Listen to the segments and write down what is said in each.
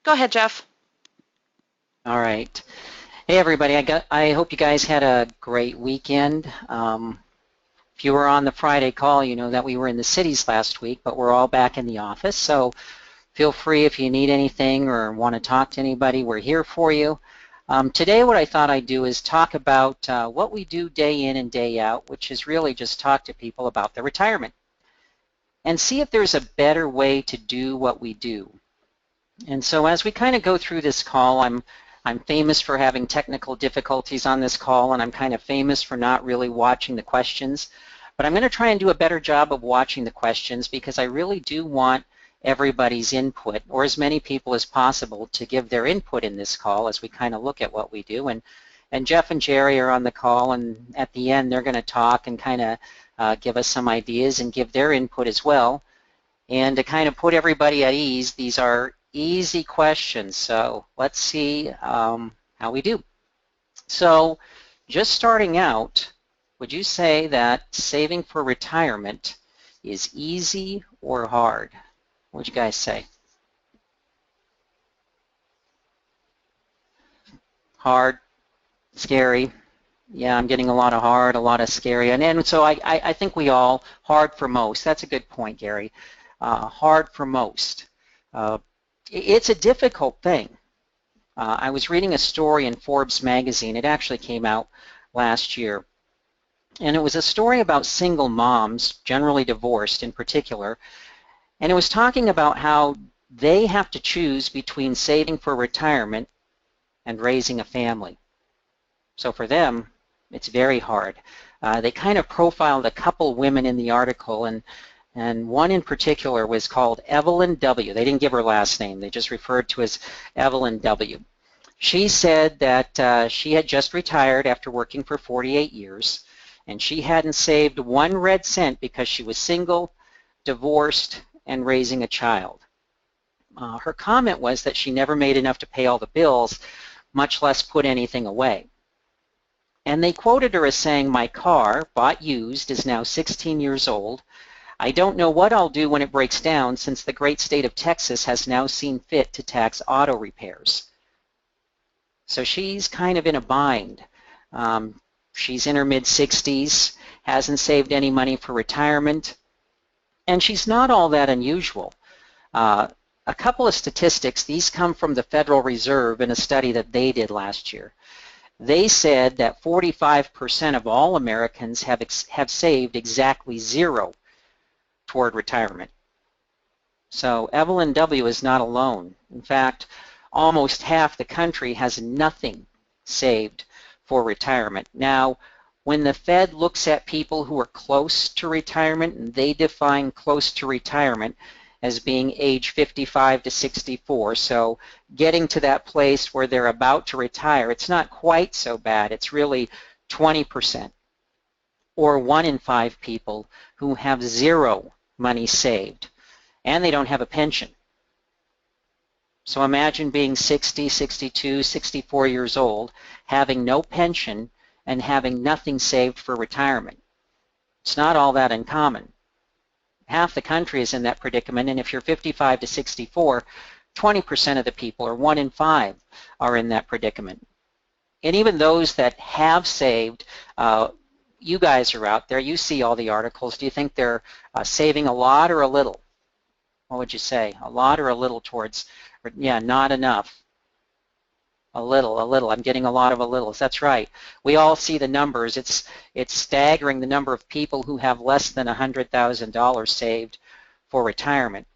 Go ahead, Jeff. All right. Hey everybody, I hope you guys had a great weekend. If you were on the Friday call, you know that we were in the cities last week, but we're all back in the office. So feel free if you need anything or want to talk to anybody, we're here for you. Today what I thought I'd do is talk about what we do day in and day out, which is really just talk to people about their retirement and see if there's a better way to do what we do. And so as we kind of go through this call, I'm famous for having technical difficulties on this call, and I'm kind of famous for not really watching the questions. But I'm going to try and do a better job of watching the questions because I really do want everybody's input, or as many people as possible, to give their input in this call as we kind of look at what we do. And Jeff and Jerry are on the call, and at the end they're going to talk and kind of give us some ideas and give their input as well. And to kind of put everybody at ease, these are easy questions, so let's see how we do. So just starting out, would you say that saving for retirement is easy or hard? What would you guys say? Hard? Scary? Yeah, I'm getting a lot of hard, a lot of scary, and so I think we all, hard for most. That's a good point, Gary. Hard for most. It's a difficult thing. I was reading a story in Forbes magazine. It actually came out last year. And it was a story about single moms, generally divorced in particular. And it was talking about how they have to choose between saving for retirement and raising a family. So for them, it's very hard. They kind of profiled a couple women in the article, and one in particular was called Evelyn W. They didn't give her last name. They just referred to as Evelyn W. She said that she had just retired after working for 48 years, and she hadn't saved one red cent because she was single, divorced, and raising a child. Her comment was that she never made enough to pay all the bills, much less put anything away. And they quoted her as saying, "My car, bought used, is now 16 years old. I don't know what I'll do when it breaks down since the great state of Texas has now seen fit to tax auto repairs." So she's kind of in a bind. She's in her mid-60s, hasn't saved any money for retirement, and she's not all that unusual. A couple of statistics, these come from the Federal Reserve in a study that they did last year. They said that 45% of all Americans have saved exactly zero toward retirement. So Evelyn W. is not alone. In fact, almost half the country has nothing saved for retirement. Now, when the Fed looks at people who are close to retirement, and they define close to retirement as being age 55 to 64, so getting to that place where they're about to retire, it's not quite so bad. It's really 20%, or 1 in 5 people who have zero money saved, and they don't have a pension. So imagine being 60, 62, 64 years old, having no pension, and having nothing saved for retirement. It's not all that uncommon. Half the country is in that predicament, and if you're 55 to 64, 20% of the people, or 1 in 5, are in that predicament. And even those that have saved, you guys are out there, you see all the articles. Do you think they're saving a lot or a little? What would you say? A lot or a little towards, yeah, not enough. A little, a little. I'm getting a lot of a littles. That's right. We all see the numbers. It's staggering the number of people who have less than $100,000 saved for retirement.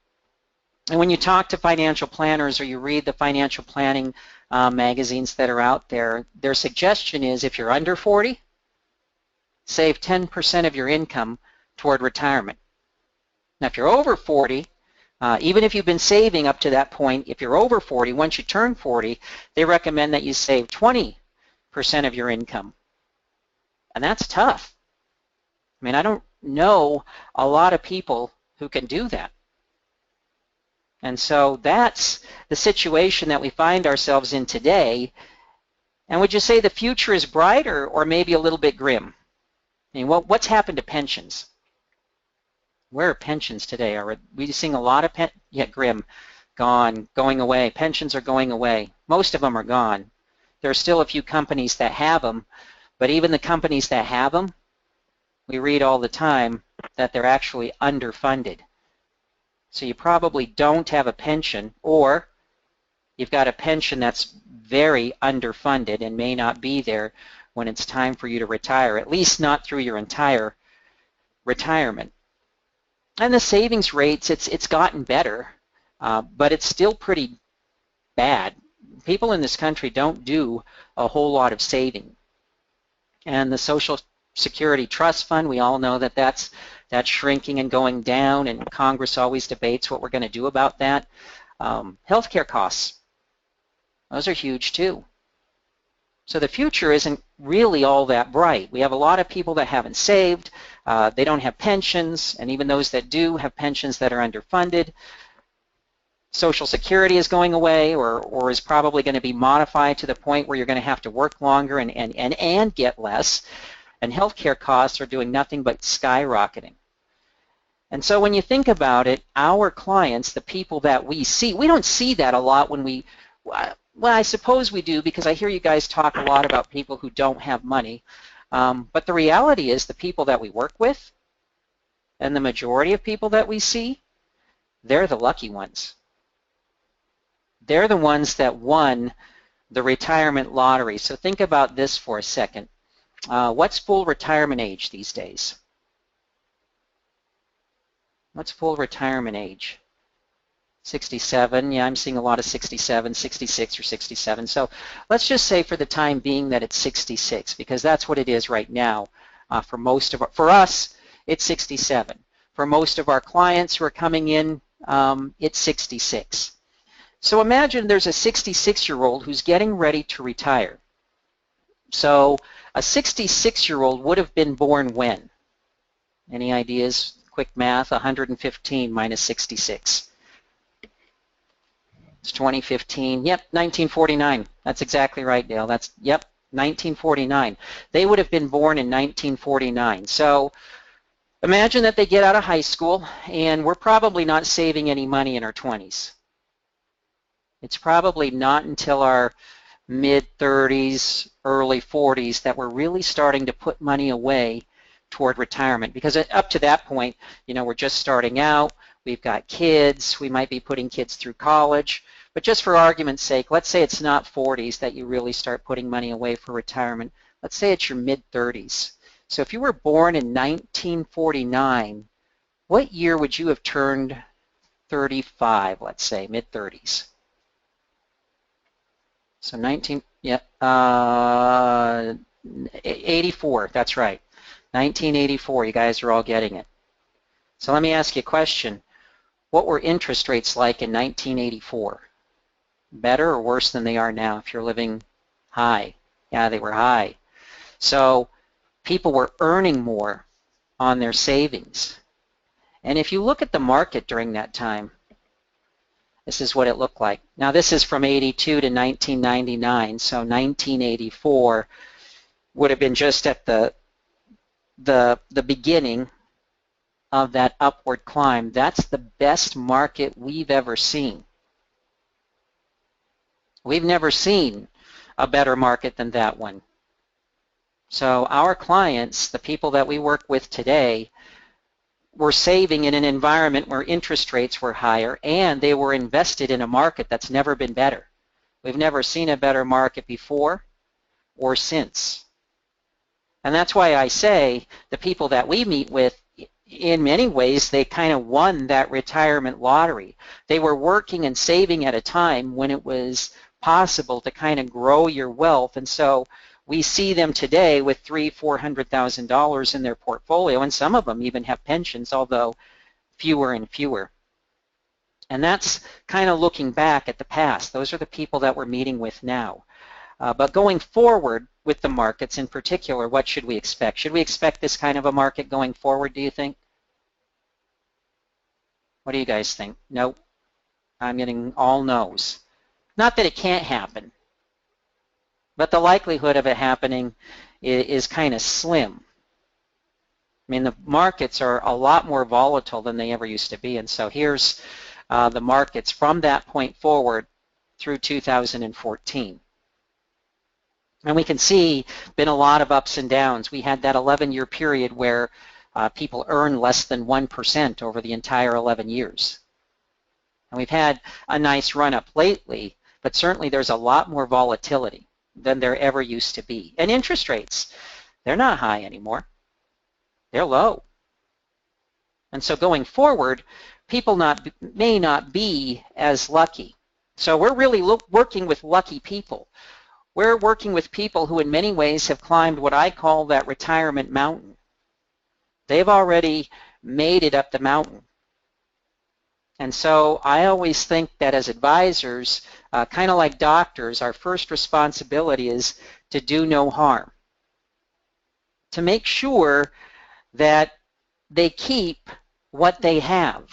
And when you talk to financial planners or you read the financial planning magazines that are out there, their suggestion is if you're under 40, save 10% of your income toward retirement. Now, if you're over 40, even if you've been saving up to that point, if you're over 40, once you turn 40, they recommend that you save 20% of your income. And that's tough. I mean, I don't know a lot of people who can do that. And so that's the situation that we find ourselves in today. And would you say the future is brighter or maybe a little bit grim? I mean, what's happened to pensions? Where are pensions today? Are we seeing a lot of grim? gone, going away. Pensions are going away. Most of them are gone. There are still a few companies that have them, but even the companies that have them, we read all the time that they're actually underfunded. So you probably don't have a pension, or you've got a pension that's very underfunded and may not be there when it's time for you to retire, at least not through your entire retirement. And the savings rates, it's gotten better, but it's still pretty bad. People in this country don't do a whole lot of saving. And the Social Security Trust Fund, we all know that that's shrinking and going down, and Congress always debates what we're going to do about that. Healthcare costs, those are huge too. So the future isn't really all that bright. We have a lot of people that haven't saved, they don't have pensions, and even those that do have pensions that are underfunded. Social Security is going away, or is probably going to be modified to the point where you're going to have to work longer and get less, and healthcare costs are doing nothing but skyrocketing. And so when you think about it, our clients, the people that we see, we don't see that a lot when we, well, I suppose we do, because I hear you guys talk a lot about people who don't have money, but the reality is the people that we work with, and the majority of people that we see, they're the lucky ones. They're the ones that won the retirement lottery. So think about this for a second. What's full retirement age these days? What's full retirement age? 67. Yeah, I'm seeing a lot of 67, 66, or 67. So let's just say for the time being that it's 66, because that's what it is right now. For us, it's 67. For most of our clients who are coming in, it's 66. So imagine there's a 66-year-old who's getting ready to retire. So a 66-year-old would have been born when? Any ideas? Quick math, 115 minus 66. It's 2015. Yep, 1949. That's exactly right, Dale. Yep, 1949. They would have been born in 1949. So imagine that they get out of high school, and we're probably not saving any money in our 20s. It's probably not until our mid-30s, early 40s that we're really starting to put money away toward retirement, because up to that point, you know, we're just starting out, we've got kids, we might be putting kids through college, but just for argument's sake, let's say it's not 40s that you really start putting money away for retirement. Let's say it's your mid-30s. So if you were born in 1949, what year would you have turned 35, let's say, mid-30s? So 84, that's right. 1984, you guys are all getting it. So let me ask you a question. What were interest rates like in 1984? Better or worse than they are now if you're living high? Yeah, they were high. So people were earning more on their savings. And if you look at the market during that time, this is what it looked like. Now this is from 82 to 1999, so 1984 would have been just at the beginning of that upward climb. That's the best market we've ever seen. We've never seen a better market than that one. So our clients, the people that we work with today, were saving in an environment where interest rates were higher, and they were invested in a market that's never been better. We've never seen a better market before or since. And that's why I say the people that we meet with, in many ways, they kind of won that retirement lottery. They were working and saving at a time when it was possible to kind of grow your wealth, and so we see them today with $300,000-$400,000 in their portfolio, and some of them even have pensions, although fewer and fewer. And that's kind of looking back at the past. Those are the people that we're meeting with now. But going forward with the markets in particular, what should we expect? Should we expect this kind of a market going forward, do you think? What do you guys think? Nope. I'm getting all no's. Not that it can't happen, but the likelihood of it happening is kind of slim. I mean, the markets are a lot more volatile than they ever used to be, and so here's the markets from that point forward through 2014. And we can see been a lot of ups and downs. We had that 11-year period where people earned less than 1% over the entire 11 years. And we've had a nice run up lately, but certainly there's a lot more volatility than there ever used to be. And interest rates, they're not high anymore. They're low. And so going forward, people may not be as lucky. So we're really working with lucky people. We're working with people who in many ways have climbed what I call that retirement mountain. They've already made it up the mountain. And so I always think that as advisors, kind of like doctors, our first responsibility is to do no harm, to make sure that they keep what they have.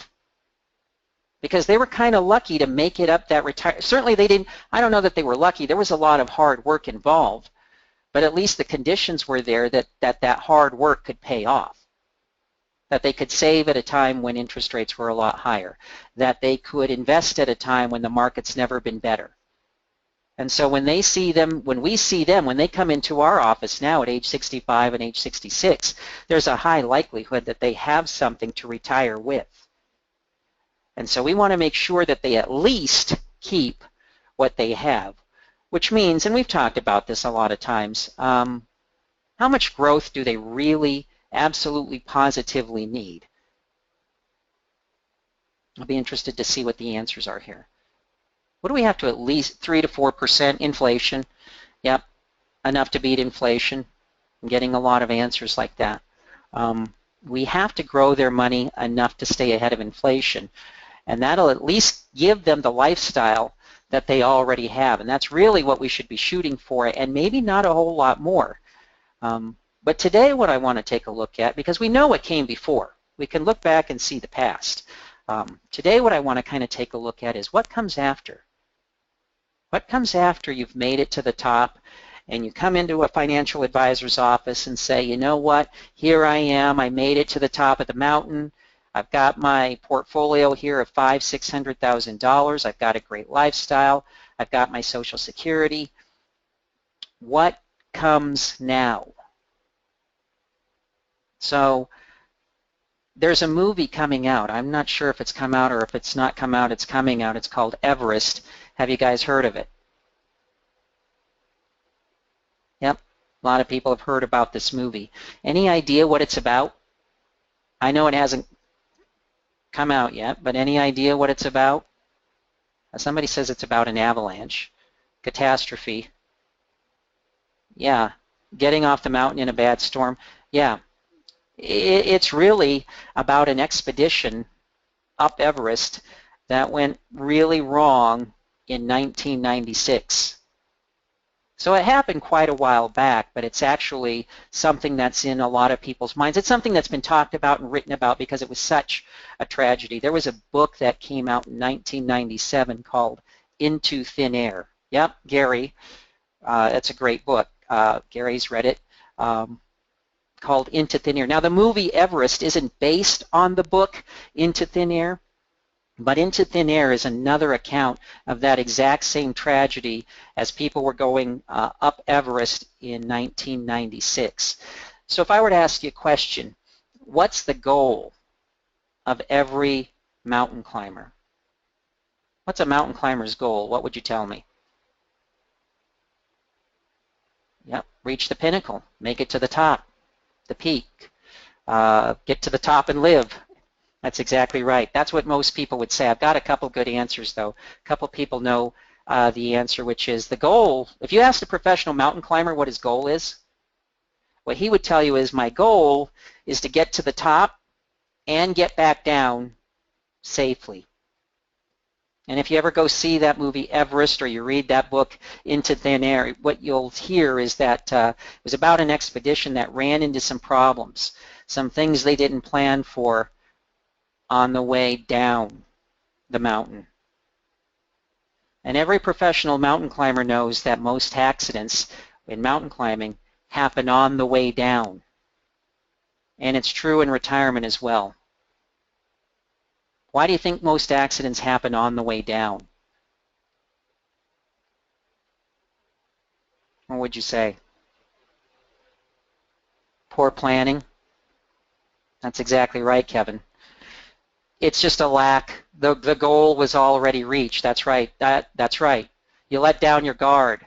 Because they were kind of lucky to make it up that retire. Certainly they didn't, I don't know that they were lucky. There was a lot of hard work involved, but at least the conditions were there that hard work could pay off, that they could save at a time when interest rates were a lot higher, that they could invest at a time when the market's never been better. And so when we see them, when they come into our office now at age 65 and age 66, there's a high likelihood that they have something to retire with. And so we want to make sure that they at least keep what they have, which means, and we've talked about this a lot of times, how much growth do they really absolutely positively need? I'll be interested to see what the answers are here. What do we have to at least 3 to 4% inflation? Yep, enough to beat inflation. I'm getting a lot of answers like that. We have to grow their money enough to stay ahead of inflation. And that'll at least give them the lifestyle that they already have. And that's really what we should be shooting for, and maybe not a whole lot more. But today what I want to take a look at, because we know what came before. We can look back and see the past. Today what I want to kind of take a look at is what comes after. What comes after you've made it to the top and you come into a financial advisor's office and say, you know what, here I am, I made it to the top of the mountain. I've got my portfolio here of $500,000-$600,000. I've got a great lifestyle. I've got my Social Security. What comes now? So there's a movie coming out. I'm not sure if it's come out or if it's not come out. It's coming out. It's called Everest. Have you guys heard of it? Yep, a lot of people have heard about this movie. Any idea what it's about? I know it hasn't come out yet, but any idea what it's about? Somebody says it's about an avalanche, catastrophe. Yeah, getting off the mountain in a bad storm. Yeah, it's really about an expedition up Everest that went really wrong in 1996. So it happened quite a while back, but it's actually something that's in a lot of people's minds. It's something that's been talked about and written about because it was such a tragedy. There was a book that came out in 1997 called Into Thin Air. Yep, Gary, it's a great book. Gary's read it, called Into Thin Air. Now the movie Everest isn't based on the book Into Thin Air, but Into Thin Air is another account of that exact same tragedy as people were going up Everest in 1996. So if I were to ask you a question, what's the goal of every mountain climber? What's a mountain climber's goal? What would you tell me? Yep, reach the pinnacle, make it to the top, the peak, get to the top and live. That's exactly right. That's what most people would say. I've got a couple good answers, though. A couple people know the answer, which is the goal. If you ask a professional mountain climber what his goal is, what he would tell you is, my goal is to get to the top and get back down safely. And if you ever go see that movie Everest or you read that book Into Thin Air, what you'll hear is that it was about an expedition that ran into some problems, some things they didn't plan for on the way down the mountain. And every professional mountain climber knows that most accidents in mountain climbing happen on the way down. And it's true in retirement as well. Why do you think most accidents happen on the way down? What would you say? Poor planning? That's exactly right, Kevin. It's just a lack. The goal was already reached. That's right. That's right. You let down your guard.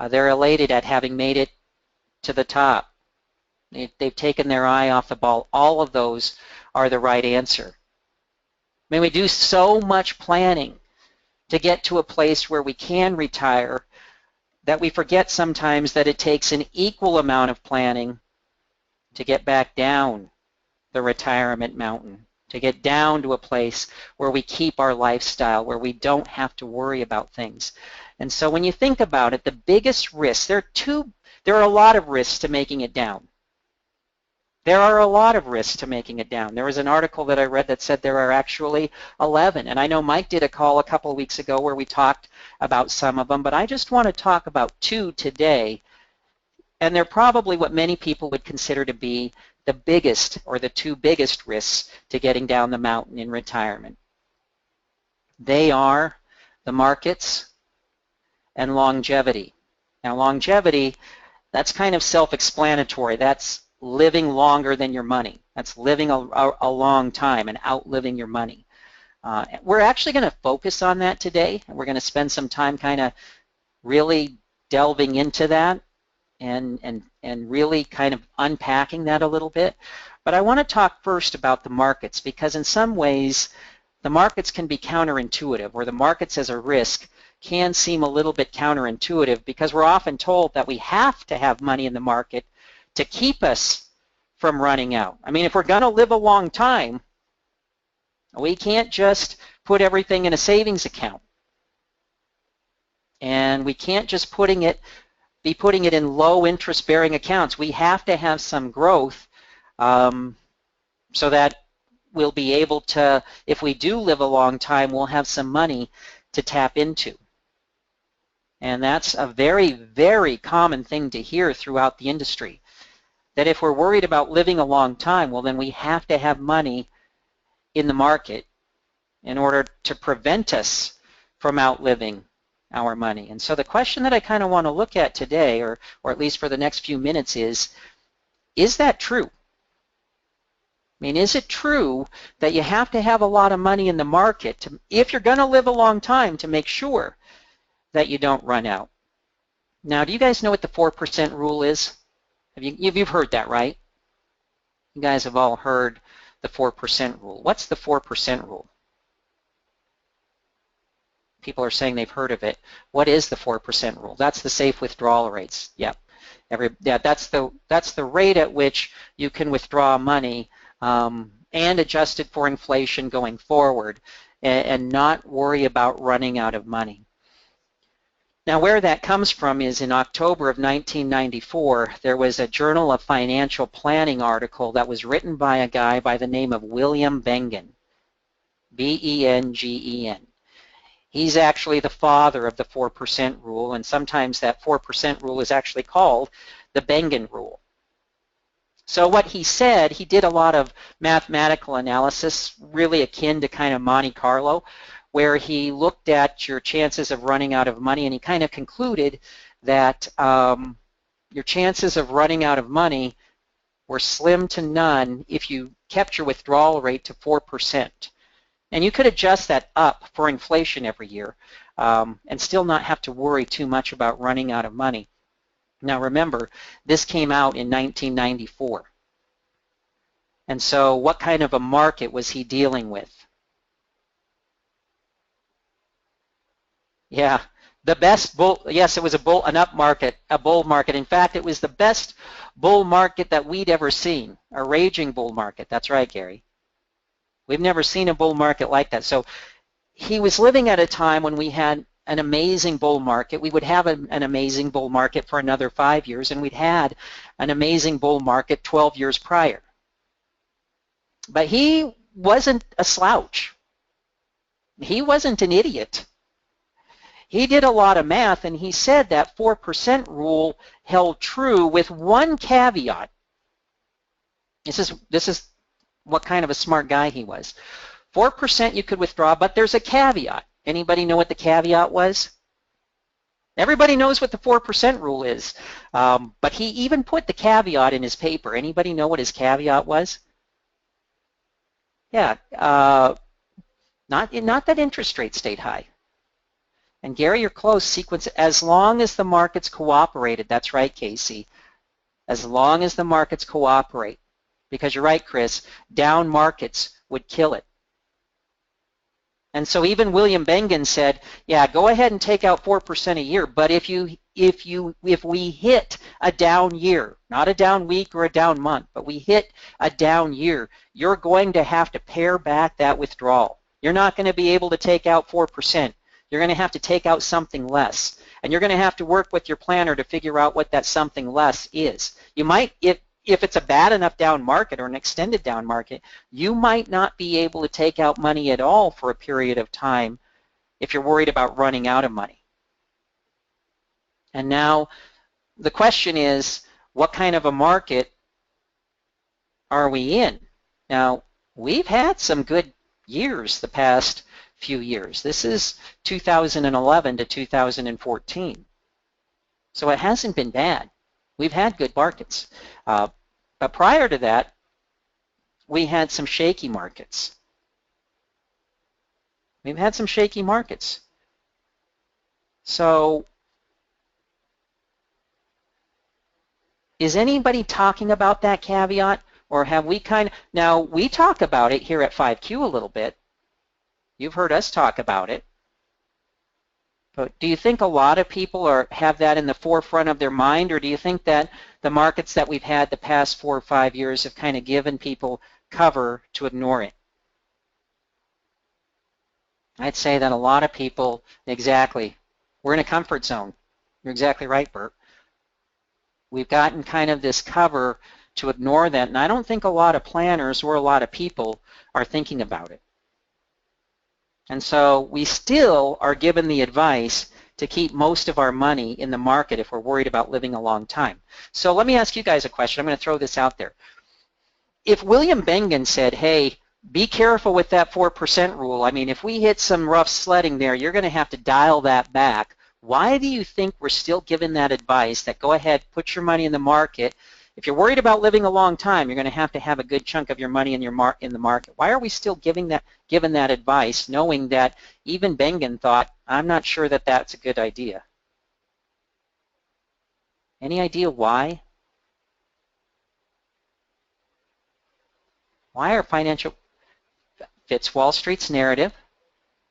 They're elated at having made it to the top. They've taken their eye off the ball. All of those are the right answer. I mean, we do so much planning to get to a place where we can retire that we forget sometimes that it takes an equal amount of planning to get back down the retirement mountain, to get down to a place where we keep our lifestyle, where we don't have to worry about things. And so when you think about it, the biggest risks, there are a lot of risks to making it down. There are a lot of risks to making it down. There was an article that I read that said there are actually 11. And I know Mike did a call a couple of weeks ago where we talked about some of them, but I just want to talk about 2 today. And they're probably what many people would consider to be the biggest or the 2 biggest risks to getting down the mountain in retirement. They are the markets and longevity. Now, longevity, that's kind of self-explanatory. That's living longer than your money. That's living a long time and outliving your money. We're actually going to focus on that today, and we're going to spend some time kind of really delving into that and really kind of unpacking that a little bit. But I want to talk first about the markets, because in some ways the markets can be counterintuitive, or the markets as a risk can seem a little bit counterintuitive, because we're often told that we have to have money in the market to keep us from running out. I mean, if we're going to live a long time, we can't just put everything in a savings account. And we can't just be putting it in low interest bearing accounts. We have to have some growth so that we'll be able to, if we do live a long time, we'll have some money to tap into. And that's a very, very common thing to hear throughout the industry, that if we're worried about living a long time, well, then we have to have money in the market in order to prevent us from outliving our money. And so the question that I kind of want to look at today, or at least for the next few minutes, is that true? I mean, is it true that you have to have a lot of money in the market if you're going to live a long time, to make sure that you don't run out? Now, do you guys know what the 4% rule is? You've heard that, right? You guys have all heard the 4% rule. What's the 4% rule? People are saying they've heard of it. What is the 4% rule? That's the safe withdrawal rates. Yep. That's the rate at which you can withdraw money and adjust it for inflation going forward, and not worry about running out of money. Now, where that comes from is in October of 1994, there was a Journal of Financial Planning article that was written by a guy by the name of William Bengen, B-E-N-G-E-N. He's actually the father of the 4% rule, and sometimes that 4% rule is actually called the Bengen rule. So what he said, he did a lot of mathematical analysis, really akin to kind of Monte Carlo, where he looked at your chances of running out of money, and he kind of concluded that your chances of running out of money were slim to none if you kept your withdrawal rate to 4%. And you could adjust that up for inflation every year and still not have to worry too much about running out of money. Now remember, this came out in 1994. And so what kind of a market was he dealing with? Yeah, the best bull, yes, it was an up market, a bull market. In fact, it was the best bull market that we'd ever seen, a raging bull market. That's right, Gary. We've never seen a bull market like that. So he was living at a time when we had an amazing bull market. We would have an amazing bull market for another 5 years, and we'd had an amazing bull market 12 years prior. But he wasn't a slouch. He wasn't an idiot. He did a lot of math, and he said that 4% rule held true with one caveat. This is what kind of a smart guy he was. 4% you could withdraw, but there's a caveat. Anybody know what the caveat was? Everybody knows what the 4% rule is, but he even put the caveat in his paper. Anybody know what his caveat was? Yeah, not that interest rates stayed high. And Gary, you're close. Sequence, as long as the markets cooperated. That's right, Casey. As long as the markets cooperate. Because you're right, Chris, down markets would kill it. And so even William Bengen said, yeah, go ahead and take out 4% a year, but if we hit a down year, not a down week or a down month, but we hit a down year, you're going to have to pare back that withdrawal. You're not going to be able to take out 4%. You're going to have to take out something less. And you're going to have to work with your planner to figure out what that something less is. You might, if it's a bad enough down market or an extended down market, you might not be able to take out money at all for a period of time if you're worried about running out of money. And now the question is, what kind of a market are we in? Now, we've had some good years the past few years. This is 2011 to 2014. So it hasn't been bad. We've had good markets. But prior to that, we had some shaky markets. We've had some shaky markets. So is anybody talking about that caveat? Or have we now we talk about it here at 5Q a little bit. You've heard us talk about it. But do you think a lot of people have that in the forefront of their mind, or do you think that the markets that we've had the past 4 or 5 years have kind of given people cover to ignore it? I'd say that a lot of people, exactly, we're in a comfort zone. You're exactly right, Bert. We've gotten kind of this cover to ignore that, and I don't think a lot of planners or a lot of people are thinking about it. And so we still are given the advice to keep most of our money in the market if we're worried about living a long time. So let me ask you guys a question. I'm going to throw this out there. If William Bengen said, hey, be careful with that 4% rule, I mean, if we hit some rough sledding there, you're going to have to dial that back. Why do you think we're still given that advice that go ahead, put your money in the market? If you're worried about living a long time, you're going to have a good chunk of your money in the market. Why are we still given that advice, knowing that even Bengen thought, I'm not sure that that's a good idea? Any idea why? Why are financial fits Wall Street's narrative?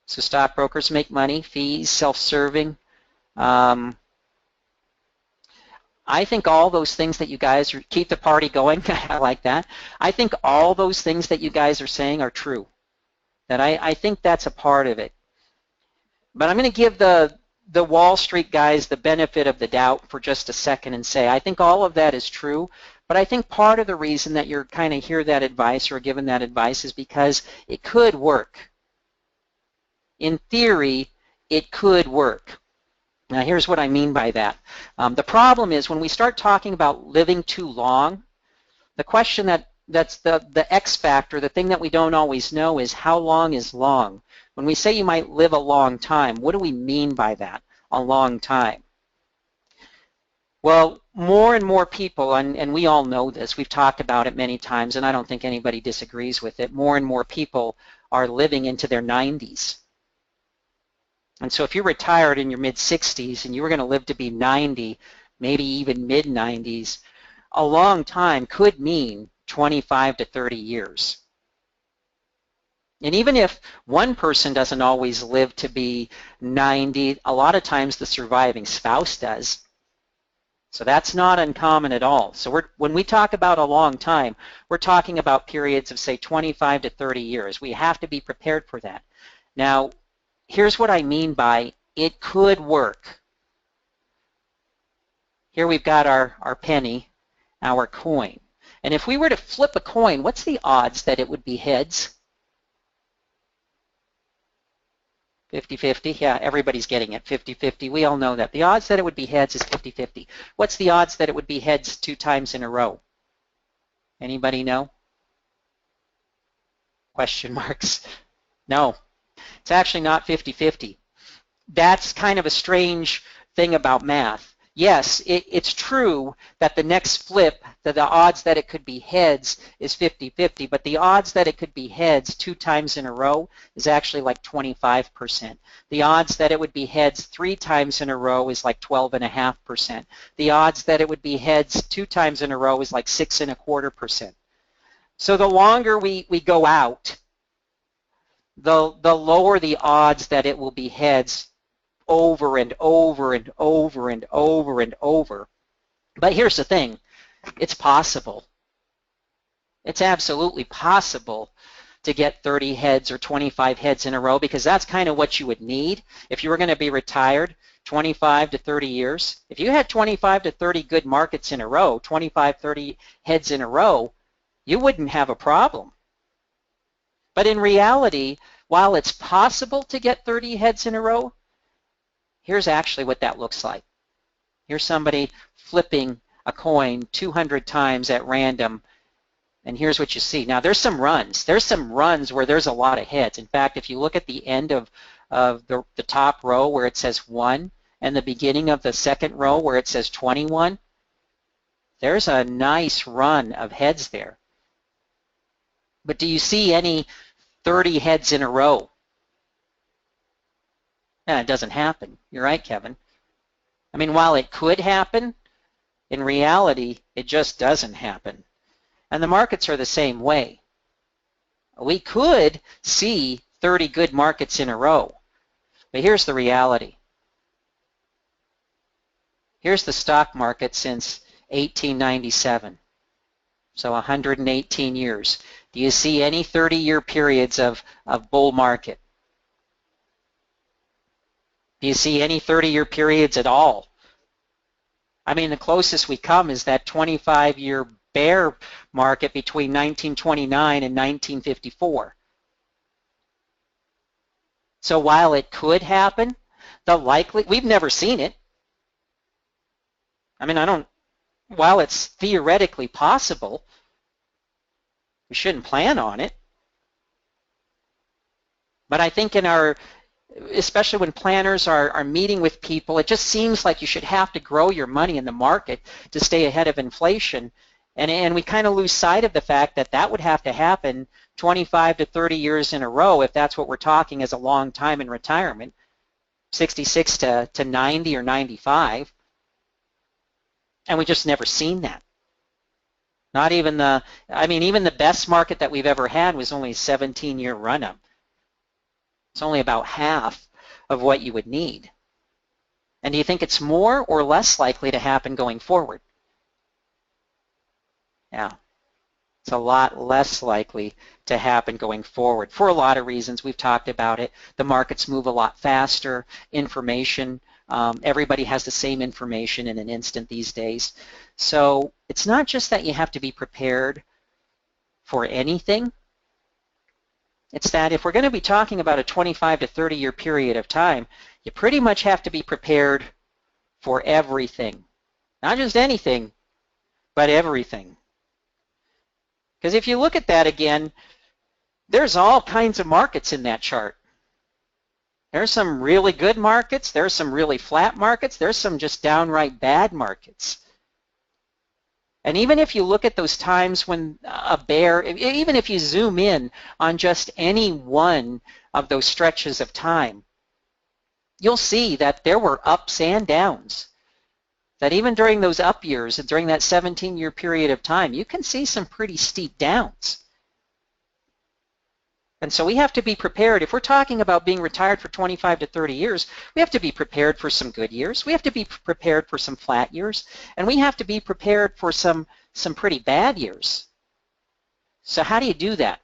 So stockbrokers make money, fees, self-serving. I think all those things that you guys keep the party going. I like that. I think all those things that you guys are saying are true. That I think that's a part of it. But I'm going to give the Wall Street guys the benefit of the doubt for just a second and say I think all of that is true. But I think part of the reason that you're kind of hear that advice or given that advice is because it could work. In theory, it could work. Now, here's what I mean by that. The problem is when we start talking about living too long, the question that's the X factor, the thing that we don't always know is how long is long? When we say you might live a long time, what do we mean by that, a long time? Well, more and more people, and we all know this, we've talked about it many times, and I don't think anybody disagrees with it, more and more people are living into their 90s. And so if you're retired in your mid-60s and you were going to live to be 90, maybe even mid-90s, a long time could mean 25 to 30 years. And even if one person doesn't always live to be 90, a lot of times the surviving spouse does. So that's not uncommon at all. So when we talk about a long time, we're talking about periods of, say, 25 to 30 years. We have to be prepared for that. Now, here's what I mean by it could work. Here we've got our penny, our coin. And if we were to flip a coin, what's the odds that it would be heads? 50-50, yeah, everybody's getting it, 50-50. We all know that. The odds that it would be heads is 50-50. What's the odds that it would be heads 2 times in a row? Anybody know? Question marks. No, it's actually not 50-50. That's kind of a strange thing about math. Yes, it's true that the next flip, that the odds that it could be heads is 50-50, but the odds that it could be heads 2 times in a row is actually like 25%. The odds that it would be heads 3 times in a row is like 12.5%. The odds that it would be heads 2 times in a row is like 6.25%. So the longer we go out, the lower the odds that it will be heads over and over and over and over and over. But here's the thing, it's possible. It's absolutely possible to get 30 heads or 25 heads in a row, because that's kind of what you would need if you were going to be retired 25 to 30 years. If you had 25 to 30 good markets in a row, 25, 30 heads in a row, you wouldn't have a problem. But in reality, while it's possible to get 30 heads in a row, here's actually what that looks like. Here's somebody flipping a coin 200 times at random, and here's what you see. Now there's some runs. There's some runs where there's a lot of heads. In fact, if you look at the end of the top row where it says 1 and the beginning of the second row where it says 21, there's a nice run of heads there. But do you see any 30 heads in a row? It doesn't happen. You're right, Kevin. I mean, while it could happen, in reality, it just doesn't happen. And the markets are the same way. We could see 30 good markets in a row, but here's the reality. Here's the stock market since 1897, so 118 years. Do you see any 30-year periods of bull market? Do you see any 30-year periods at all? I mean, the closest we come is that 25-year bear market between 1929 and 1954. So while it could happen, we've never seen it. I mean, while it's theoretically possible, we shouldn't plan on it. But I think especially when planners are meeting with people, it just seems like you should have to grow your money in the market to stay ahead of inflation. And we kind of lose sight of the fact that that would have to happen 25 to 30 years in a row if that's what we're talking as a long time in retirement, 66 to 90 or 95. And we just never seen that. Not even even the best market that we've ever had was only a 17-year run-up. It's only about half of what you would need. And do you think it's more or less likely to happen going forward? Yeah, it's a lot less likely to happen going forward for a lot of reasons. We've talked about it. The markets move a lot faster. Information, everybody has the same information in an instant these days. So it's not just that you have to be prepared for anything. It's that if we're going to be talking about a 25 to 30-year period of time, you pretty much have to be prepared for everything. Not just anything, but everything. Because if you look at that again, there's all kinds of markets in that chart. There's some really good markets, there's some really flat markets, there's some just downright bad markets. And even if you look at those times when a bear, even if you zoom in on just any one of those stretches of time, you'll see that there were ups and downs. That even during those up years, during that 17-year period of time, you can see some pretty steep downs. And so we have to be prepared. If we're talking about being retired for 25 to 30 years, we have to be prepared for some good years. We have to be prepared for some flat years. And we have to be prepared for some pretty bad years. So how do you do that?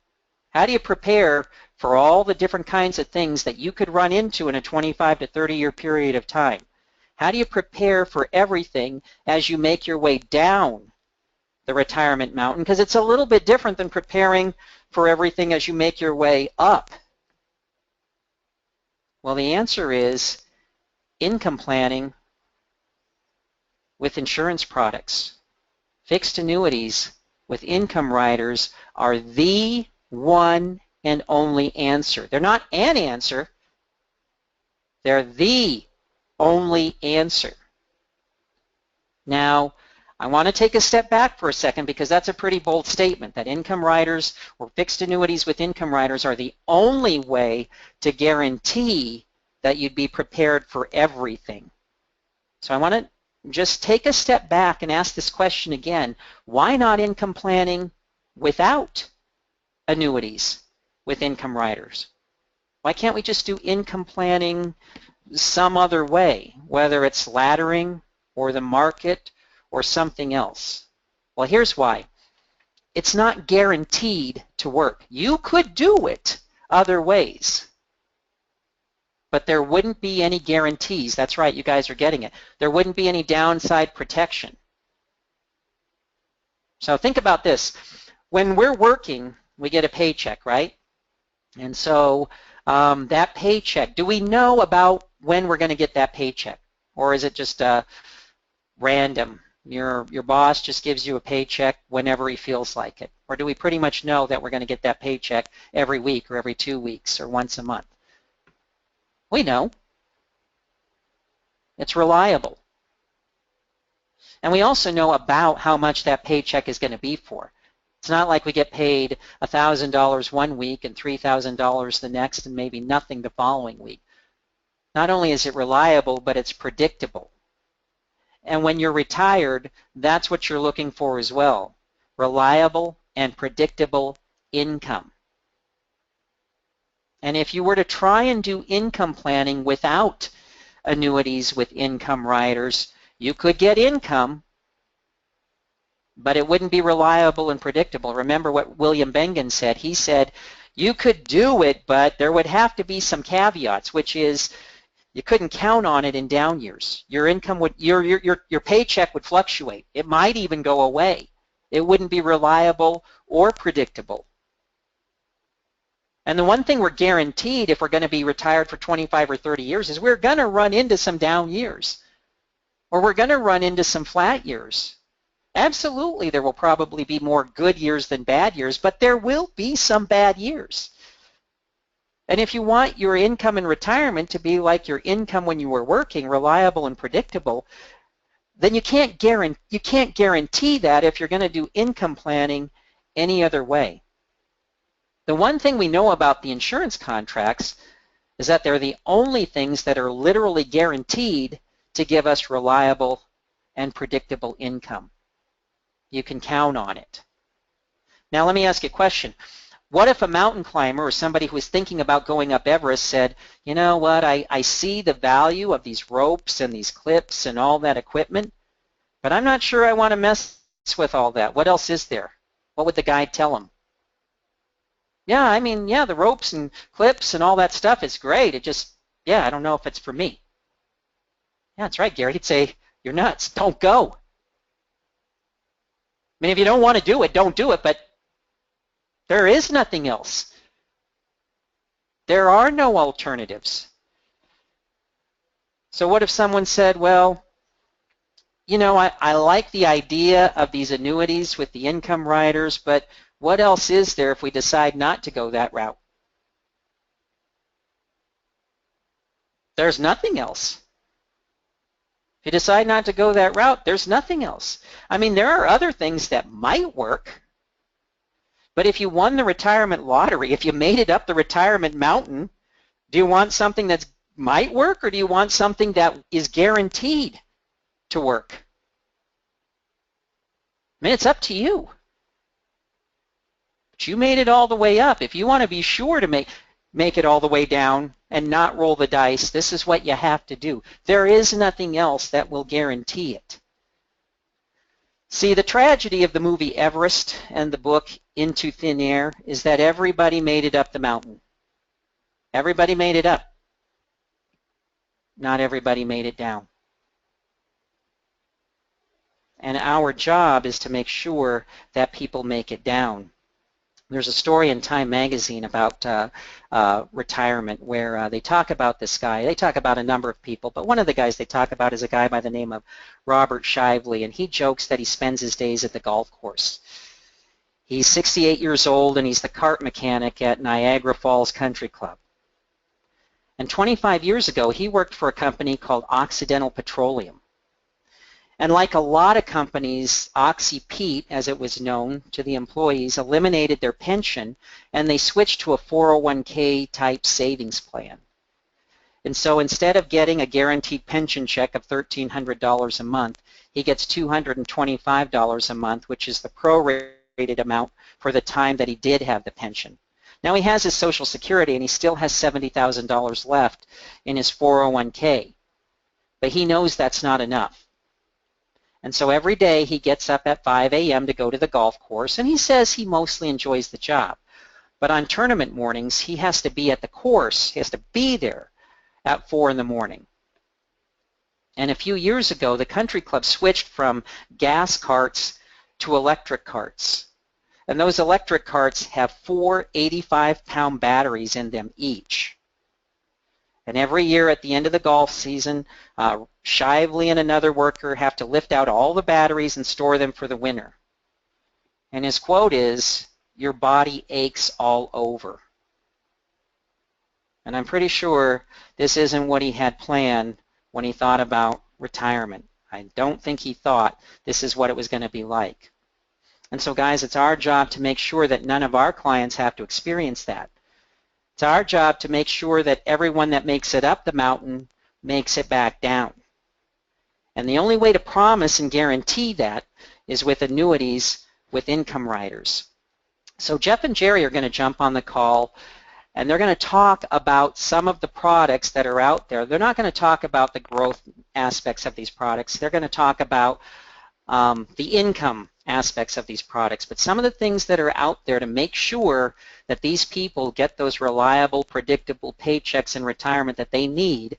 How do you prepare for all the different kinds of things that you could run into in a 25 to 30-year period of time? How do you prepare for everything as you make your way down the retirement mountain? Because it's a little bit different than preparing for everything as you make your way up. Well, the answer is income planning with insurance products. Fixed annuities with income riders are the one and only answer. They're not an answer. They're the only answer. Now, I want to take a step back for a second because that's a pretty bold statement that income riders or fixed annuities with income riders are the only way to guarantee that you'd be prepared for everything. So I want to just take a step back and ask this question again. Why not income planning without annuities with income riders? Why can't we just do income planning some other way, whether it's laddering or the market or something else? Well, here's why. It's not guaranteed to work. You could do it other ways, but there wouldn't be any guarantees. That's right, you guys are getting it. There wouldn't be any downside protection. So think about this. When we're working, we get a paycheck, right? And so that paycheck, do we know about when we're going to get that paycheck? Or is it just random? Your boss just gives you a paycheck whenever he feels like it? Or do we pretty much know that we're going to get that paycheck every week or every 2 weeks or once a month? We know. It's reliable. And we also know about how much that paycheck is going to be for. It's not like we get paid $1,000 one week and $3,000 the next and maybe nothing the following week. Not only is it reliable, but it's predictable. And when you're retired, that's what you're looking for as well. Reliable and predictable income. And if you were to try and do income planning without annuities with income riders, you could get income, but it wouldn't be reliable and predictable. Remember what William Bengen said. He said, you could do it, but there would have to be some caveats, which is you couldn't count on it in down years. Your income would, your paycheck would fluctuate. It might even go away. It wouldn't be reliable or predictable. And the one thing we're guaranteed if we're going to be retired for 25 or 30 years is we're going to run into some down years, or we're going to run into some flat years. Absolutely, there will probably be more good years than bad years, but there will be some bad years. And if you want your income in retirement to be like your income when you were working, reliable and predictable, then you can't guarantee that if you're going to do income planning any other way. The one thing we know about the insurance contracts is that they're the only things that are literally guaranteed to give us reliable and predictable income. You can count on it. Now let me ask you a question. What if a mountain climber or somebody who was thinking about going up Everest said, you know what, I see the value of these ropes and these clips and all that equipment, but I'm not sure I want to mess with all that. What else is there? What would the guide tell him? Yeah, I mean, yeah, the ropes and clips and all that stuff is great. It just, yeah, I don't know if it's for me. Yeah, that's right, Gary. He'd say, you're nuts. Don't go. I mean, if you don't want to do it, don't do it, but there is nothing else. There are no alternatives. So what if someone said, well, you know, I like the idea of these annuities with the income riders, but what else is there if we decide not to go that route? There's nothing else. If you decide not to go that route, there's nothing else. I mean, there are other things that might work, but if you won the retirement lottery, if you made it up the retirement mountain, do you want something that might work, or do you want something that is guaranteed to work? I mean, it's up to you. But you made it all the way up. If you want to be sure to make it all the way down and not roll the dice, this is what you have to do. There is nothing else that will guarantee it. See, the tragedy of the movie Everest and the book Into Thin Air is that everybody made it up the mountain. Everybody made it up. Not everybody made it down. And our job is to make sure that people make it down. There's a story in Time magazine about retirement where they talk about this guy. They talk about a number of people, but one of the guys they talk about is a guy by the name of Robert Shively, and he jokes that he spends his days at the golf course. He's 68 years old, and he's the cart mechanic at Niagara Falls Country Club. And 25 years ago, he worked for a company called Occidental Petroleum. And like a lot of companies, OxyPete, as it was known to the employees, eliminated their pension, and they switched to a 401k type savings plan. And so instead of getting a guaranteed pension check of $1,300 a month, he gets $225 a month, which is the prorated amount for the time that he did have the pension. Now he has his Social Security and he still has $70,000 left in his 401k, but he knows that's not enough. And so every day he gets up at 5 a.m. to go to the golf course, and he says he mostly enjoys the job. But on tournament mornings, he has to be at the course, he has to be there at 4 in the morning. And a few years ago, the country club switched from gas carts to electric carts. And those electric carts have 4 85-pound batteries in them each. And every year at the end of the golf season, Shively and another worker have to lift out all the batteries and store them for the winter. And his quote is, "Your body aches all over." And I'm pretty sure this isn't what he had planned when he thought about retirement. I don't think he thought this is what it was going to be like. And so guys, it's our job to make sure that none of our clients have to experience that. It's our job to make sure that everyone that makes it up the mountain makes it back down. And the only way to promise and guarantee that is with annuities with income riders. So Jeff and Jerry are going to jump on the call, and they're going to talk about some of the products that are out there. They're not going to talk about the growth aspects of these products. They're going to talk about the income aspects of these products, but some of the things that are out there to make sure that these people get those reliable, predictable paychecks in retirement that they need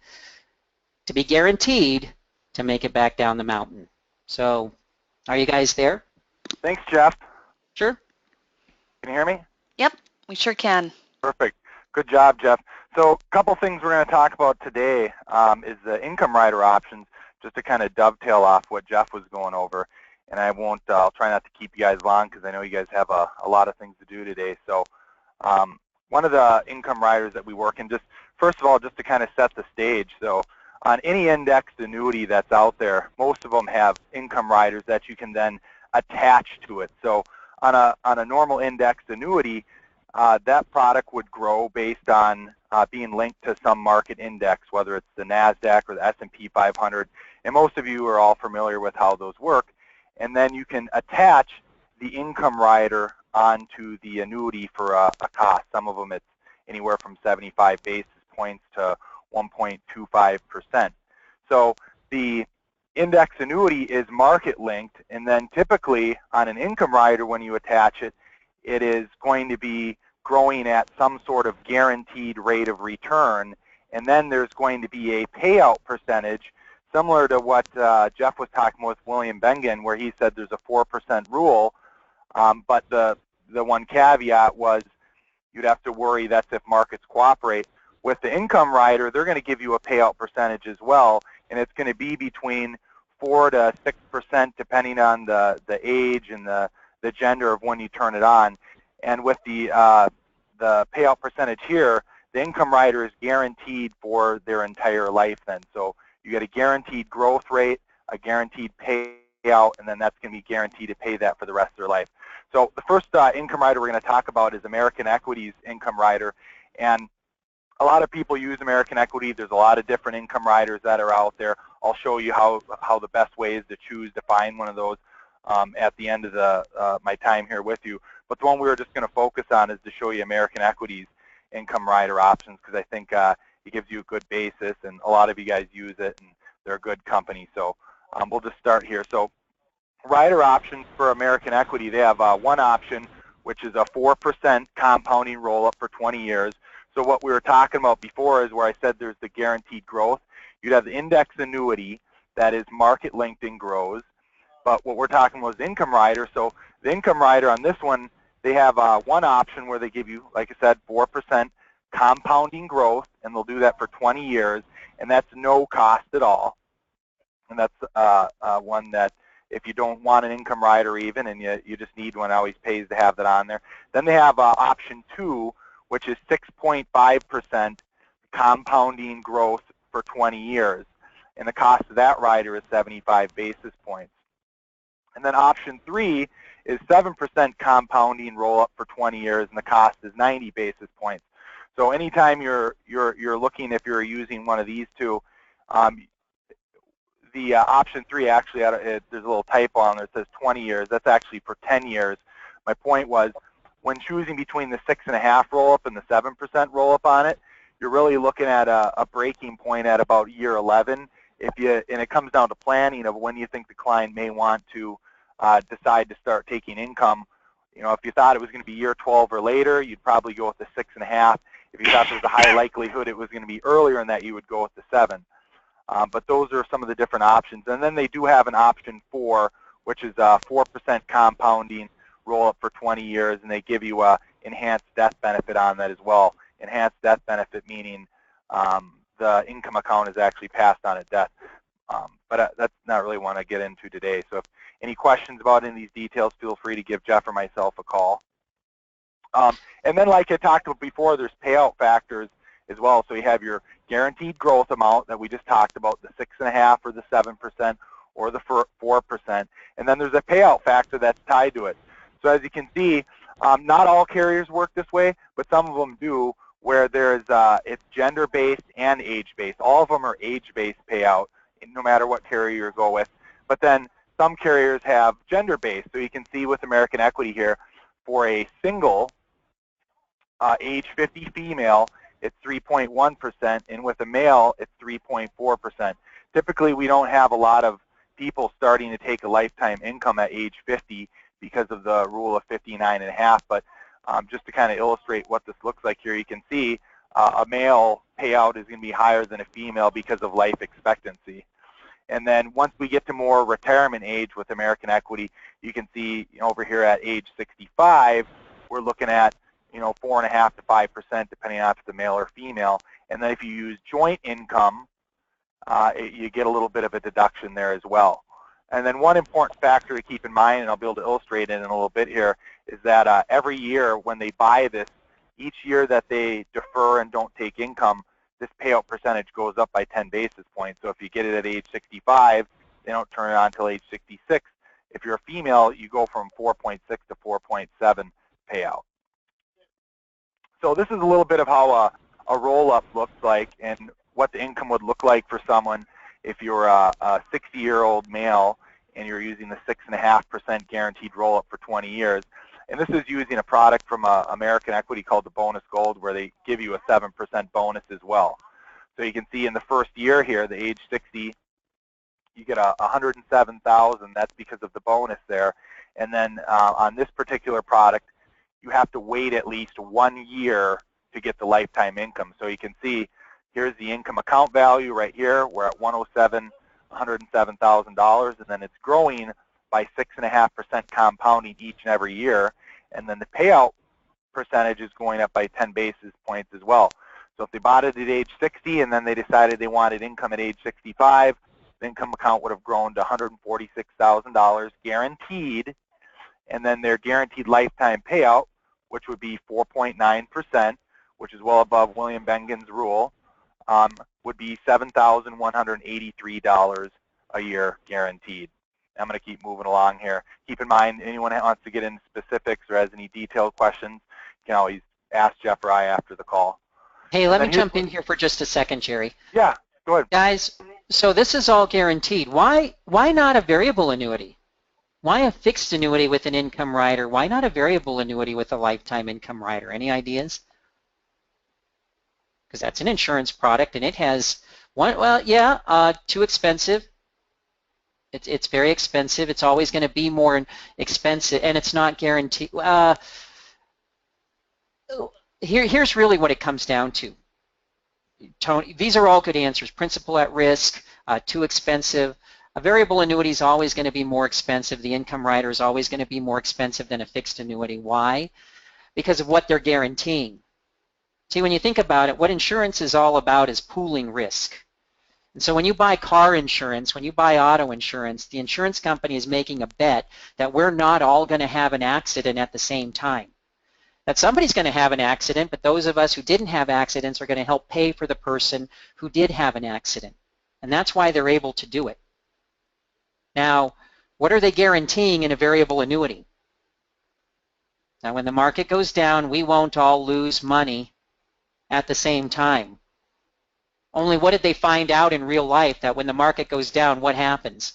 to be guaranteed to make it back down the mountain. So, are you guys there? Thanks, Jeff. Sure. Can you hear me? Yep, we sure can. Perfect. Good job, Jeff. So a couple things we're going to talk about today is the income rider options, just to kind of dovetail off what Jeff was going over. And I'll try not to keep you guys long because I know you guys have a lot of things to do today. So one of the income riders that we work in, just first of all, just to kind of set the stage. So on any indexed annuity that's out there, most of them have income riders that you can then attach to it. So on a normal indexed annuity, that product would grow based on being linked to some market index, whether it's the NASDAQ or the S&P 500. And most of you are all familiar with how those work. And then you can attach the income rider onto the annuity for a cost. Some of them it's anywhere from 75 basis points to 1.25%. So the index annuity is market linked, and then typically on an income rider when you attach it, it is going to be growing at some sort of guaranteed rate of return, and then there's going to be a payout percentage similar to what Jeff was talking with William Bengen, where he said there's a 4% rule, but the one caveat was you'd have to worry that's if markets cooperate. With the income rider, they're going to give you a payout percentage as well, and it's going to be between 4 to 6% depending on the age and the gender of when you turn it on. And with the payout percentage here, the income rider is guaranteed for their entire life then. So you get a guaranteed growth rate, a guaranteed payout, and then that's going to be guaranteed to pay that for the rest of their life. So the first income rider we're going to talk about is American Equity's income rider. And a lot of people use American Equity. There's a lot of different income riders that are out there. I'll show you how the best way is to choose to find one of those at the end of my time here with you. But the one we were just going to focus on is to show you American Equity's income rider options, because I think it gives you a good basis, and a lot of you guys use it, and they're a good company. So we'll just start here. So rider options for American Equity, they have one option, which is a 4% compounding roll-up for 20 years. So what we were talking about before is where I said there's the guaranteed growth. You'd have the index annuity that is market-linked and grows. But what we're talking about is the income rider. So the income rider on this one, they have one option where they give you, like I said, 4% compounding growth, and they'll do that for 20 years, and that's no cost at all. And that's one that if you don't want an income rider even, and you just need one, it always pays to have that on there. Then they have option 2, which is 6.5% compounding growth for 20 years. And the cost of that rider is 75 basis points. And then option 3 is 7% compounding roll-up for 20 years, and the cost is 90 basis points. So anytime you're looking, if you're using one of these two, the option 3 actually, there's a little typo on there. It says 20 years. That's actually for 10 years. My point was, when choosing between the 6.5 roll-up and the 7% roll-up on it, you're really looking at a breaking point at about year 11. And it comes down to planning of when you think the client may want to decide to start taking income. You know, if you thought it was going to be year 12 or later, you'd probably go with the 6.5. If you thought there was a high likelihood it was going to be earlier in that, you would go with the 7. But those are some of the different options. And then they do have an option 4, which is 4% compounding roll-up for 20 years, and they give you a enhanced death benefit on that as well. Enhanced death benefit meaning the income account is actually passed on at death. But that's not really what I get into today. So if any questions about any of these details, feel free to give Jeff or myself a call. And then, like I talked about before, there's payout factors as well. So you have your guaranteed growth amount that we just talked about, the 6.5 or the 7% or the 4%. And then there's a payout factor that's tied to it. So as you can see, not all carriers work this way, but some of them do, where there's it's gender-based and age-based. All of them are age-based payout, no matter what carrier you go with. But then some carriers have gender-based. So you can see with American Equity here, for a single age 50 female, it's 3.1%, and with a male, it's 3.4%. Typically, we don't have a lot of people starting to take a lifetime income at age 50 because of the rule of 59.5, but just to kind of illustrate what this looks like here, you can see a male payout is going to be higher than a female because of life expectancy. And then once we get to more retirement age with American Equity, you can see over here at age 65, we're looking at 4.5 to 5%, depending on if it's a male or female. And then if you use joint income, you get a little bit of a deduction there as well. And then one important factor to keep in mind, and I'll be able to illustrate it in a little bit here, is that every year when they buy this, each year that they defer and don't take income, this payout percentage goes up by 10 basis points. So if you get it at age 65, they don't turn it on until age 66. If you're a female, you go from 4.6 to 4.7 payout. So this is a little bit of how a roll-up looks like and what the income would look like for someone if you're a 60-year-old male and you're using the 6.5% guaranteed roll-up for 20 years. And this is using a product from American Equity called the Bonus Gold, where they give you a 7% bonus as well. So you can see in the first year here, the age 60, you get $107,000. That's because of the bonus there. And then on this particular product, you have to wait at least 1 year to get the lifetime income. So you can see here's the income account value right here. We're at $107,000, and then it's growing by 6.5% compounding each and every year. And then the payout percentage is going up by 10 basis points as well. So if they bought it at age 60 and then they decided they wanted income at age 65, the income account would have grown to $146,000 guaranteed. And then their guaranteed lifetime payout, which would be 4.9%, which is well above William Bengen's rule, would be $7,183 a year guaranteed. I'm going to keep moving along here. Keep in mind, anyone who wants to get into specifics or has any detailed questions can always ask Jeff or I after the call. Hey, let me jump in here for just a second, Jerry. Yeah, go ahead. Guys, so this is all guaranteed. Why not a variable annuity? Why a fixed annuity with an income rider? Why not a variable annuity with a lifetime income rider? Any ideas? Because that's an insurance product, and it has too expensive. It's very expensive. It's always going to be more expensive, and it's not guaranteed. Here's really what it comes down to. Tony, these are all good answers. Principal at risk, too expensive. A variable annuity is always going to be more expensive. The income rider is always going to be more expensive than a fixed annuity. Why? Because of what they're guaranteeing. See, when you think about it, what insurance is all about is pooling risk. And so when you buy car insurance, when you buy auto insurance, the insurance company is making a bet that we're not all going to have an accident at the same time. That somebody's going to have an accident, but those of us who didn't have accidents are going to help pay for the person who did have an accident. And that's why they're able to do it. Now, what are they guaranteeing in a variable annuity? Now, when the market goes down, we won't all lose money at the same time. Only what did they find out in real life, that when the market goes down, what happens?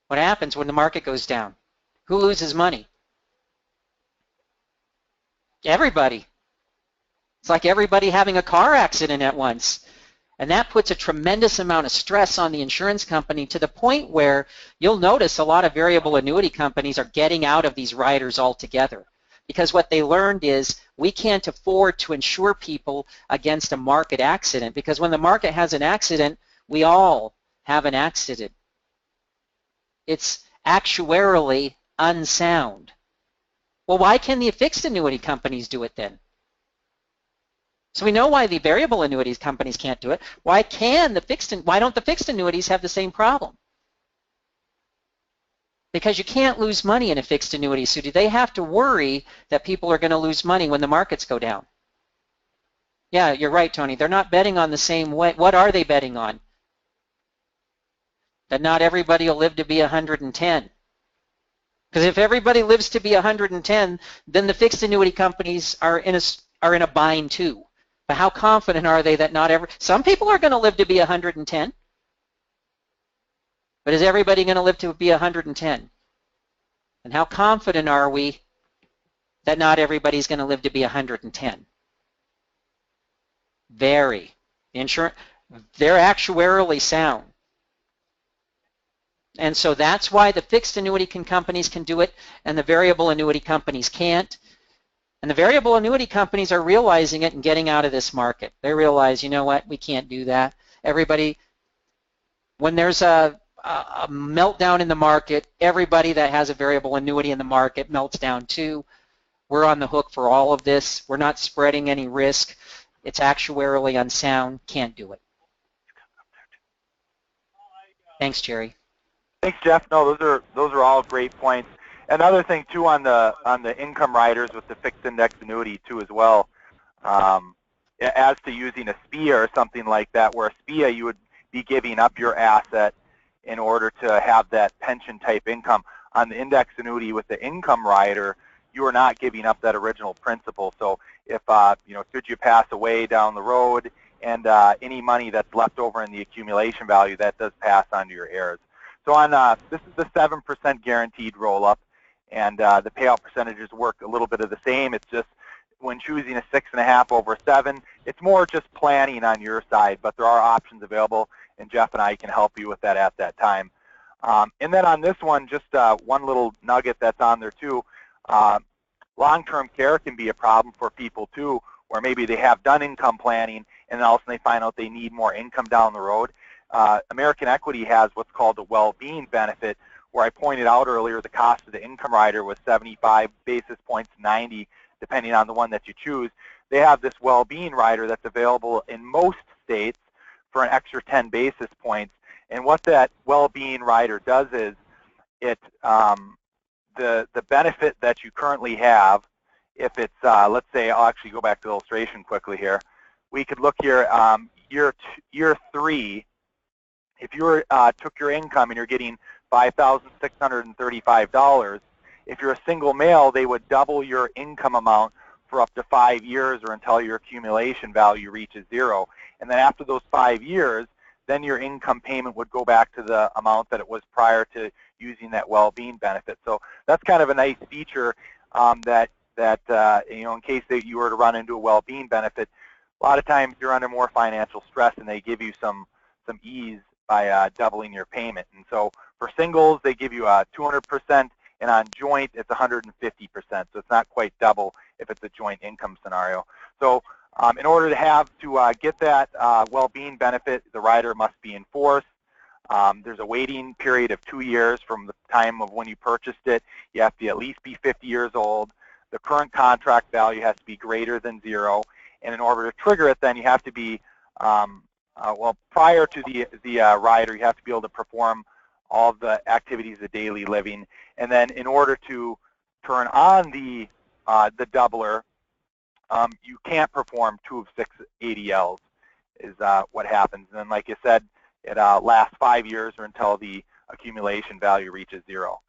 What happens when the market goes down? Who loses money? Everybody. It's like everybody having a car accident at once. And that puts a tremendous amount of stress on the insurance company, to the point where you'll notice a lot of variable annuity companies are getting out of these riders altogether. Because what they learned is we can't afford to insure people against a market accident, because when the market has an accident, we all have an accident. It's actuarially unsound. Well, why can the fixed annuity companies do it then? So we know why the variable annuities companies can't do it. Why don't the fixed annuities have the same problem? Because you can't lose money in a fixed annuity. So do they have to worry that people are going to lose money when the markets go down? Yeah, you're right, Tony. They're not betting on the same way. What are they betting on? That not everybody will live to be 110. Because if everybody lives to be 110, then the fixed annuity companies are in a bind too. But how confident are they that some people are going to live to be 110? But is everybody going to live to be 110? And how confident are we that not everybody's going to live to be 110? Very. They're actuarially sound. And so that's why the fixed annuity companies can do it and the variable annuity companies can't. And the variable annuity companies are realizing it and getting out of this market. They realize, you know what, we can't do that. Everybody, when there's a meltdown in the market, everybody that has a variable annuity in the market melts down too. We're on the hook for all of this. We're not spreading any risk. It's actuarially unsound. Can't do it. Thanks, Jerry. Thanks, Jeff. No, those are all great points. Another thing too on the income riders with the fixed index annuity too as well. As to using a SPIA or something like that, where a SPIA you would be giving up your asset in order to have that pension type income. On the index annuity with the income rider, you are not giving up that original principal. So if should you pass away down the road, and any money that's left over in the accumulation value, that does pass on to your heirs. So on this is the 7% guaranteed roll-up, and the payout percentages work a little bit of the same. It's just when choosing a 6.5 over 7, it's more just planning on your side, but there are options available, and Jeff and I can help you with that at that time. And then on this one, just one little nugget that's on there too. Long-term care can be a problem for people too, where maybe they have done income planning and then all of a sudden they find out they need more income down the road. American Equity has what's called a well-being benefit, where I pointed out earlier the cost of the income rider was 75 basis points, 90, depending on the one that you choose. They have this well-being rider that's available in most states for an extra 10 basis points. And what that well-being rider does is it the benefit that you currently have, if it's let's say, I'll actually go back to the illustration quickly here. We could look here, year 3. If you took your income and you're getting $5,635, if you're a single male, they would double your income amount for up to 5 years or until your accumulation value reaches 0. And then after those 5 years, then your income payment would go back to the amount that it was prior to using that well-being benefit. So that's kind of a nice feature that in case that you were to run into a well-being benefit, a lot of times you're under more financial stress and they give you some ease by doubling your payment. And so for singles, they give you 200%, and on joint, it's 150%. So it's not quite double if it's a joint income scenario. So in order to get that well-being benefit, the rider must be in force. There's a waiting period of 2 years from the time of when you purchased it. You have to at least be 50 years old. The current contract value has to be greater than 0. And in order to trigger it, then you have to be, well, prior to the rider, you have to be able to perform all of the activities of daily living. And then in order to turn on the doubler, you can't perform 2 of 6 ADLs is what happens. And then, like you said, it lasts 5 years or until the accumulation value reaches 0.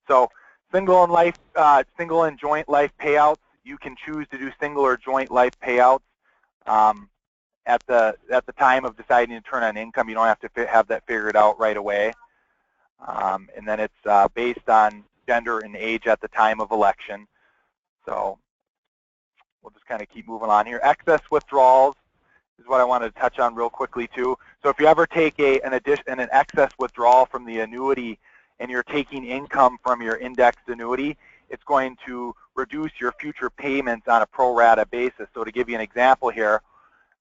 So single and joint life payouts, you can choose to do single or joint life payouts at the time of deciding to turn on income. You don't have to have that figured out right away. And then it's based on gender and age at the time of election. So we'll just kind of keep moving on here. Excess withdrawals is what I wanted to touch on real quickly too. So if you ever take an excess withdrawal from the annuity and you're taking income from your indexed annuity, it's going to reduce your future payments on a pro rata basis. So to give you an example here,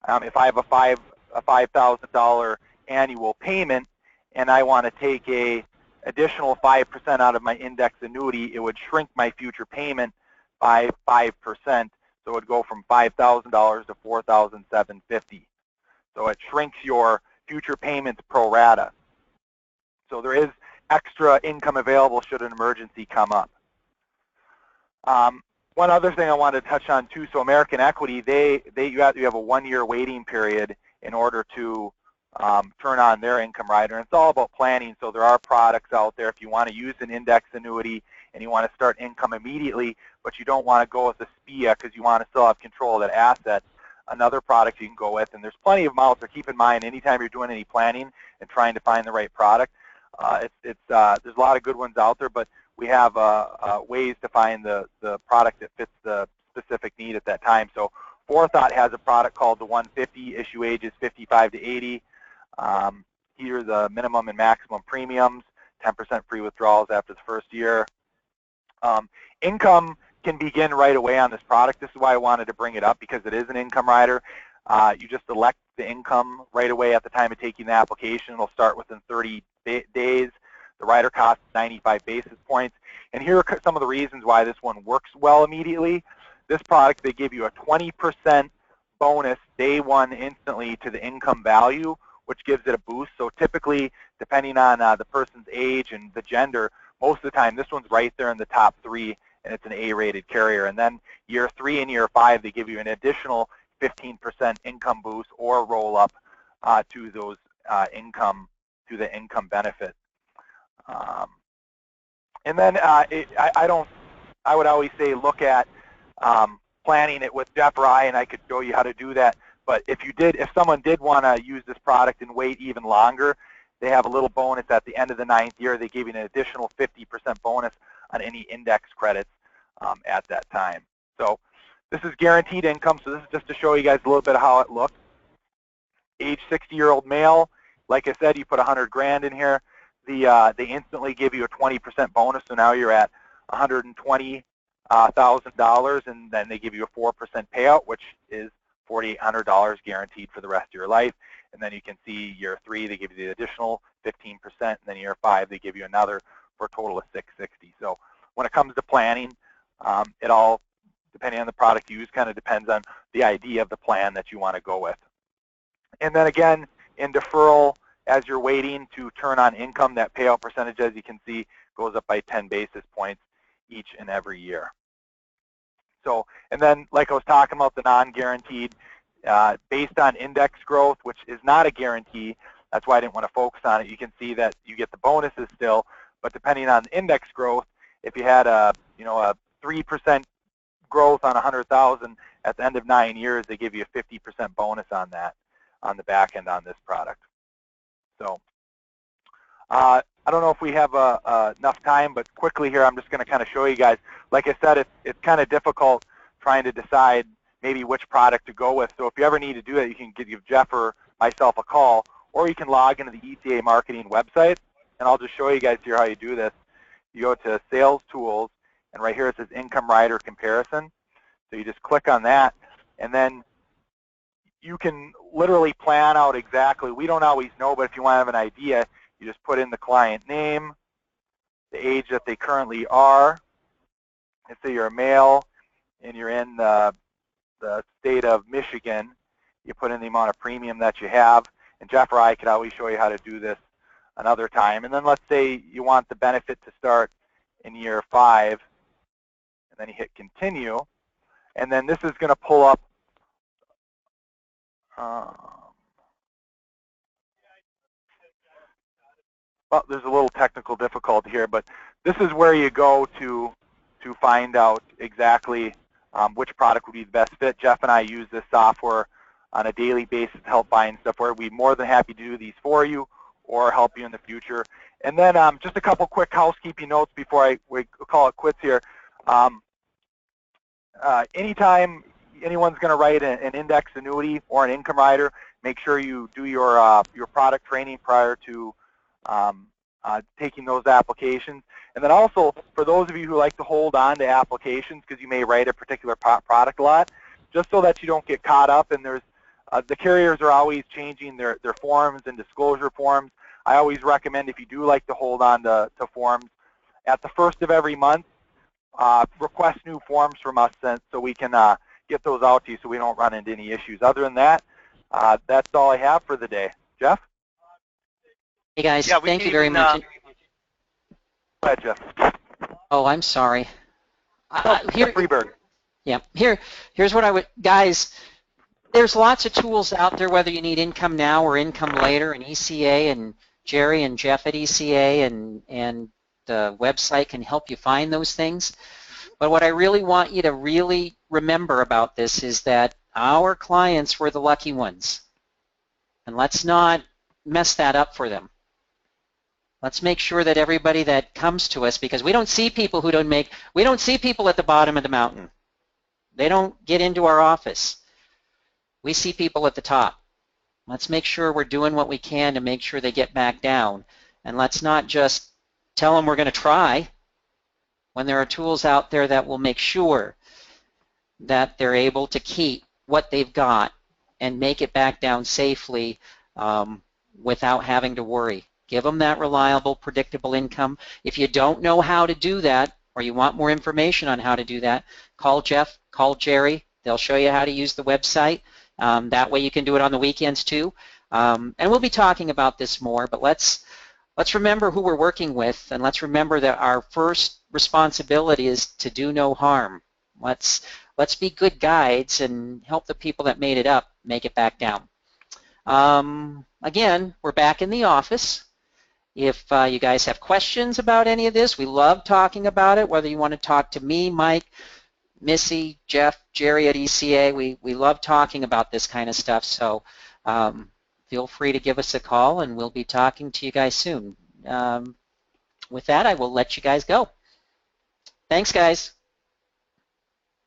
if I have a $5,000 annual payment and I want to take a additional 5% out of my indexed annuity, it would shrink my future payment by 5%. So it would go from $5,000 to $4,750. So it shrinks your future payments pro rata. So there is extra income available should an emergency come up. One other thing I wanted to touch on too, so American Equity, you have a 1-year waiting period in order to turn on their income rider. And it's all about planning, so there are products out there if you want to use an index annuity and you want to start income immediately, but you don't want to go with the SPIA because you want to still have control of that asset. Another product you can go with, and there's plenty of them out there. Keep in mind, anytime you're doing any planning and trying to find the right product, there's a lot of good ones out there, but we have ways to find the product that fits the specific need at that time. So Forethought has a product called the 150, issue ages 55 to 80. Here are the minimum and maximum premiums, 10% free withdrawals after the first year. Income can begin right away on this product. This is why I wanted to bring it up, because it is an income rider. You just elect the income right away at the time of taking the application. It'll start within 30 days. The rider costs 95 basis points. And here are some of the reasons why this one works well immediately. This product, they give you a 20% bonus day one instantly to the income value, which gives it a boost. So typically, depending on the person's age and the gender, most of the time this one's right there in the top 3, and it's an A-rated carrier. And then year 3 and year 5, they give you an additional 15% income boost or roll up to those income benefit. And then I would always say look at planning it with Jeff Ryan. I could show you how to do that. But if someone did want to use this product and wait even longer, they have a little bonus at the end of the 9th year. They give you an additional 50% bonus on any index credits at that time. So this is guaranteed income. So this is just to show you guys a little bit of how it looks. Age 60-year-old male. Like I said, you put 100 grand in here. They instantly give you a 20% bonus. So now you're at $120,000, and then they give you a 4% payout, which is $4,800 guaranteed for the rest of your life. And then you can see year 3, they give you the additional 15%, and then year 5, they give you another for a total of $660. So when it comes to planning, it all, depending on the product you use, kind of depends on the idea of the plan that you want to go with. And then again, in deferral, as you're waiting to turn on income, that payout percentage, as you can see, goes up by 10 basis points each and every year. So, and then like I was talking about, the non-guaranteed, based on index growth, which is not a guarantee, that's why I didn't want to focus on it. You can see that you get the bonuses still, but depending on index growth, if you had a 3% growth on 100,000 at the end of 9 years, they give you a 50% bonus on that on the back end on this product. So I don't know if we have enough time, but quickly here I'm just going to kind of show you guys. Like I said, it's kind of difficult trying to decide maybe which product to go with. So if you ever need to do that, you can give Jeff or myself a call, or you can log into the ECA marketing website, and I'll just show you guys here how you do this. You go to Sales Tools, and right here it says Income Rider Comparison. So you just click on that, and then you can literally plan out exactly. We don't always know, but if you want to have an idea, you just put in the client name, the age that they currently are. Let's say you're a male and you're in the the state of Michigan, you put in the amount of premium that you have, and Jeff or I could always show you how to do this another time. And then let's say you want the benefit to start in year 5, and then you hit continue, and then this is going to pull up well, there's a little technical difficulty here, but this is where you go to find out exactly which product would be the best fit. Jeff and I use this software on a daily basis to help find stuff where we're more than happy to do these for you or help you in the future. And then just a couple quick housekeeping notes before we call it quits here. Anytime anyone's going to write an index annuity or an income rider, make sure you do your product training prior to taking those applications. And then also, for those of you who like to hold on to applications because you may write a particular product a lot, just so that you don't get caught up, and there's the carriers are always changing their forms and disclosure forms. I always recommend, if you do like to hold on to forms, at the first of every month, request new forms from us so we can get those out to you so we don't run into any issues. Other than that, that's all I have for the day. Jeff? Hey guys, thank you very much. Go ahead, Jeff. Oh, I'm sorry. Freebird. Yeah, here's what I would, guys, there's lots of tools out there, whether you need income now or income later, and ECA and Jerry and Jeff at ECA and the website can help you find those things. But what I really want you to really remember about this is that our clients were the lucky ones. And let's not mess that up for them. Let's make sure that everybody that comes to us, because we don't see people who don't make, we don't see people at the bottom of the mountain. They don't get into our office. We see people at the top. Let's make sure we're doing what we can to make sure they get back down. And let's not just tell them we're going to try when there are tools out there that will make sure that they're able to keep what they've got and make it back down safely without having to worry. Give them that reliable, predictable income. If you don't know how to do that, or you want more information on how to do that, call Jeff, call Jerry. They'll show you how to use the website. That way you can do it on the weekends too. And we'll be talking about this more, but let's remember who we're working with, and let's remember that our first responsibility is to do no harm. Let's be good guides and help the people that made it up make it back down. Again, we're back in the office. If you guys have questions about any of this, we love talking about it, whether you want to talk to me, Mike, Missy, Jeff, Jerry at ECA. We love talking about this kind of stuff, so feel free to give us a call, and we'll be talking to you guys soon. With that, I will let you guys go. Thanks, guys.